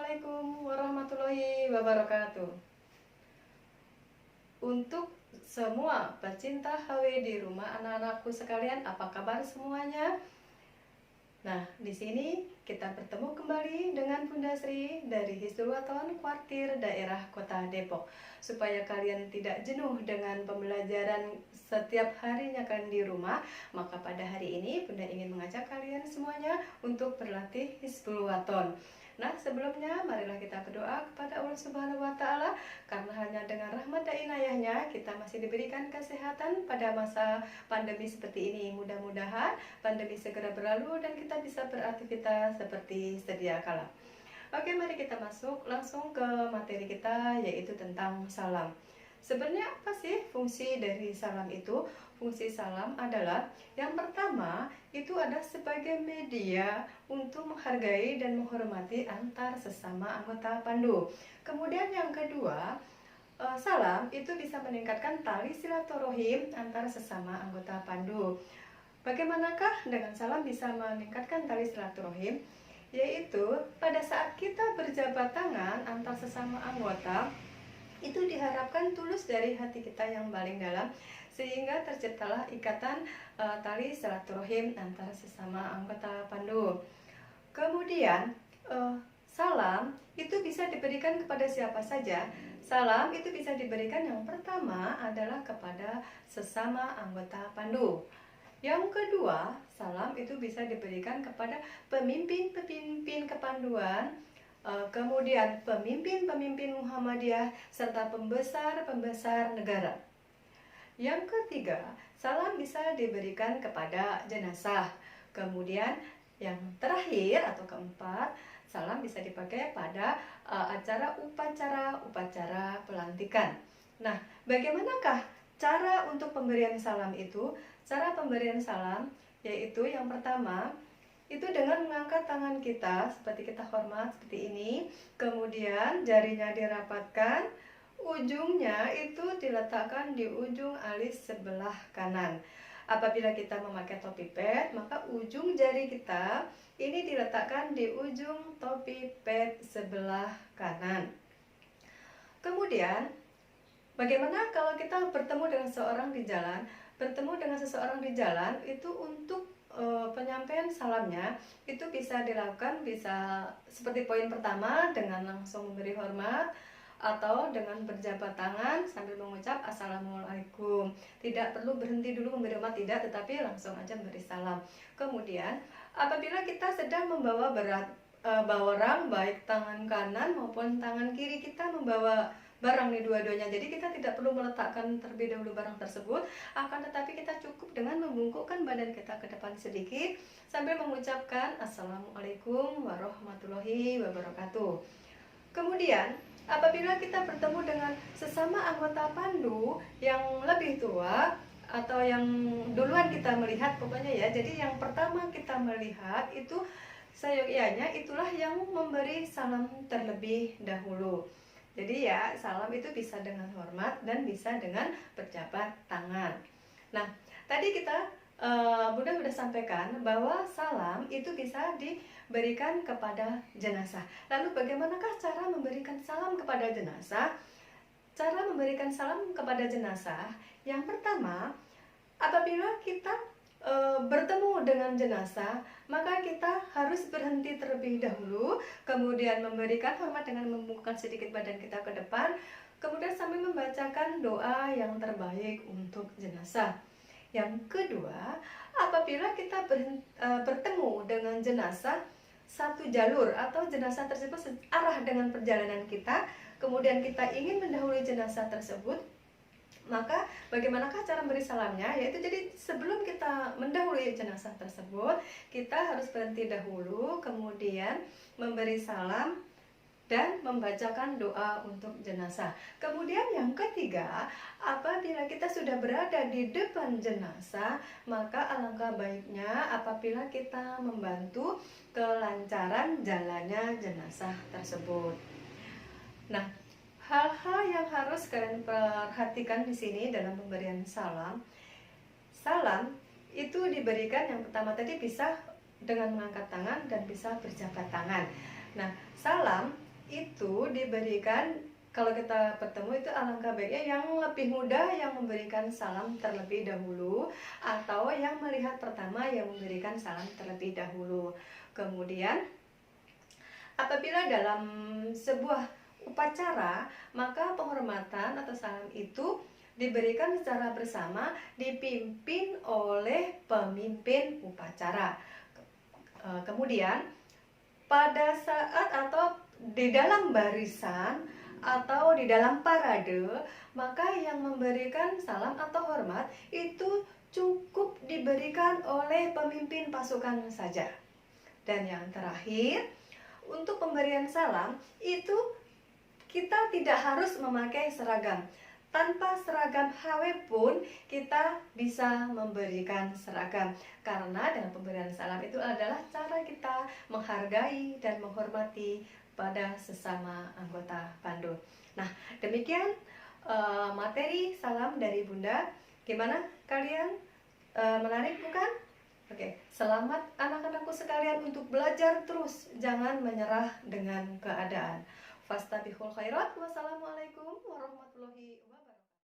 Assalamualaikum warahmatullahi wabarakatuh. Untuk semua pecinta HW di rumah, anak-anakku sekalian, apa kabar semuanya? Nah, di sini kita bertemu kembali dengan Bunda Sri dari Hizbul Waton Kuartir Daerah Kota Depok. Supaya kalian tidak jenuh dengan pembelajaran setiap harinya kalian di rumah, maka pada hari ini Bunda ingin mengajak kalian semuanya untuk berlatih Hizbul Waton. Nah, sebelumnya marilah kita berdoa kepada Allah Subhanahu wa Ta'ala, karena hanya dengan rahmat dan inayahnya kita masih diberikan kesehatan pada masa pandemi seperti ini. Mudah-mudahan pandemi segera berlalu dan kita bisa beraktivitas seperti sedia kala. Oke, mari kita masuk langsung ke materi kita, yaitu tentang salam. Sebenarnya apa sih fungsi dari salam itu? Fungsi salam adalah yang pertama itu ada sebagai media untuk menghargai dan menghormati antar sesama anggota pandu. Kemudian yang kedua, salam itu bisa meningkatkan tali silaturahim antar sesama anggota pandu. Bagaimanakah dengan salam bisa meningkatkan tali silaturahim? Yaitu pada saat kita berjabat tangan antar sesama anggota, itu diharapkan tulus dari hati kita yang paling dalam, sehingga terciptalah ikatan tali silaturahim antara sesama anggota pandu. Kemudian salam itu bisa diberikan kepada siapa saja. Salam itu bisa diberikan yang pertama adalah kepada sesama anggota pandu. Yang kedua, salam itu bisa diberikan kepada pemimpin-pemimpin kepanduan, kemudian pemimpin-pemimpin Muhammadiyah, serta pembesar-pembesar negara. Yang ketiga, salam bisa diberikan kepada jenazah. Kemudian yang terakhir atau keempat, salam bisa dipakai pada acara upacara pelantikan. Nah, bagaimanakah cara untuk pemberian salam itu? Cara pemberian salam yaitu yang pertama, itu dengan mengangkat tangan kita seperti kita hormat seperti ini, kemudian jarinya dirapatkan, ujungnya itu diletakkan di ujung alis sebelah kanan. Apabila kita memakai topi pet, maka ujung jari kita ini diletakkan di ujung topi pet sebelah kanan. Kemudian, bagaimana kalau kita bertemu dengan seseorang di jalan? Bertemu dengan seseorang di jalan itu untuk penyampaian salamnya itu bisa dilakukan, bisa seperti poin pertama dengan langsung memberi hormat, atau dengan berjabat tangan sambil mengucap Assalamualaikum. Tidak perlu berhenti dulu memberi hormat, tidak, tetapi langsung aja memberi salam. Kemudian apabila kita sedang membawa barang, baik tangan kanan maupun tangan kiri kita membawa barang nih dua-duanya, jadi kita tidak perlu meletakkan terlebih dahulu barang tersebut, akan tetapi kita cukup dengan membungkukkan badan kita ke depan sedikit sambil mengucapkan Assalamualaikum warahmatullahi wabarakatuh. Kemudian apabila kita bertemu dengan sesama anggota pandu yang lebih tua atau yang duluan kita melihat, pokoknya ya, jadi yang pertama kita melihat itu seyogyanya itulah yang memberi salam terlebih dahulu. Jadi ya, salam itu bisa dengan hormat dan bisa dengan berjabat tangan. Nah, tadi kita Bunda sudah sampaikan bahwa salam itu bisa diberikan kepada jenazah. Lalu bagaimanakah cara memberikan salam kepada jenazah? Cara memberikan salam kepada jenazah, yang pertama, apabila kita bertemu dengan jenazah, maka kita harus berhenti terlebih dahulu, kemudian memberikan hormat dengan membungkukkan sedikit badan kita ke depan, kemudian sambil membacakan doa yang terbaik untuk jenazah. Yang kedua, apabila kita bertemu dengan jenazah satu jalur atau jenazah tersebut searah dengan perjalanan kita, kemudian kita ingin mendahului jenazah tersebut, maka bagaimanakah cara memberi salamnya? Yaitu jadi sebelum kita mendahului jenazah tersebut, kita harus berhenti dahulu, kemudian memberi salam dan membacakan doa untuk jenazah. Kemudian yang ketiga, apabila kita sudah berada di depan jenazah, maka alangkah baiknya apabila kita membantu kelancaran jalannya jenazah tersebut. Nah, hal-hal yang harus kalian perhatikan di sini dalam pemberian salam. Salam itu diberikan yang pertama tadi bisa dengan mengangkat tangan dan bisa berjabat tangan. Nah, salam itu diberikan, kalau kita bertemu itu alangkah baiknya yang lebih muda yang memberikan salam terlebih dahulu, atau yang melihat pertama yang memberikan salam terlebih dahulu. Kemudian apabila dalam sebuah upacara, maka penghormatan atau salam itu diberikan secara bersama, dipimpin oleh pemimpin upacara. Kemudian pada saat atau di dalam barisan atau di dalam parade, maka yang memberikan salam atau hormat itu cukup diberikan oleh pemimpin pasukan saja. Dan yang terakhir, untuk pemberian salam itu kita tidak harus memakai seragam. Tanpa seragam HW pun kita bisa memberikan seragam, karena dengan pemberian salam itu adalah cara kita menghargai dan menghormati pada sesama anggota Pandu. Nah, demikian materi salam dari Bunda. Gimana kalian? Menarik bukan? Oke, selamat anak-anakku sekalian untuk belajar terus, jangan menyerah dengan keadaan. Fastabihul khairat. Wassalamualaikum warahmatullahi wabarakatuh.